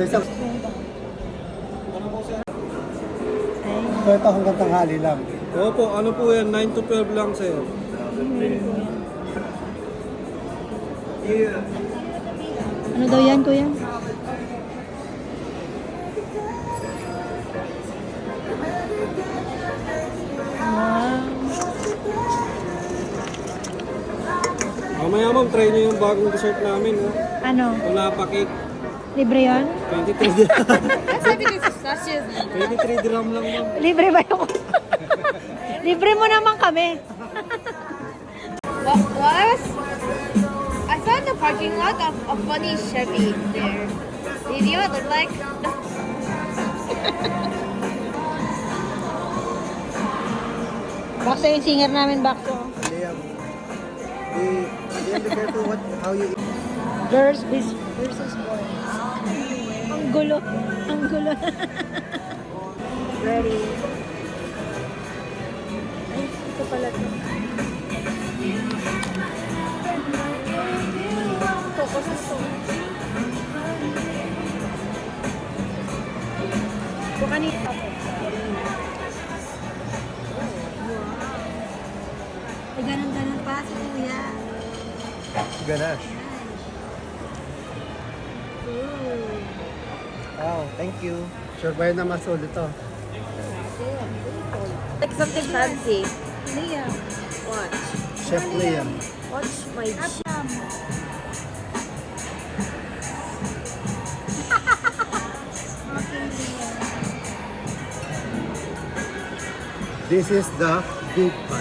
So ito hanggang tanghali lang. Opo, ano po yan? 9 to 12 lang, sir. Ano daw yan, kuya? Wow. Mamaya ma'am, try nyo yung bagong dessert namin. Ha? Ano? Yung napakik. Libre yun? 23 dirham. Sabi ko sa sashes. 23 dirham lang ma'am. Libre ba yung... Libre mo naman kami. What was? I saw in the parking lot a funny Chevy there. Did you look like? Bakso yung singer namin, Bakso. Liam, be careful how you eat. Girls versus boys. Ang gulo. Ang gulo. Ready. Ay, ito pala ito. Focus ito. Ito kanina po. Ay, ganun-ganun pa si Kuya. Ganache. Wow, thank you. Sure ba yun na masul ito? Like something fancy. Leah. Watch. Chef Liam. Watch my. This is the big pan.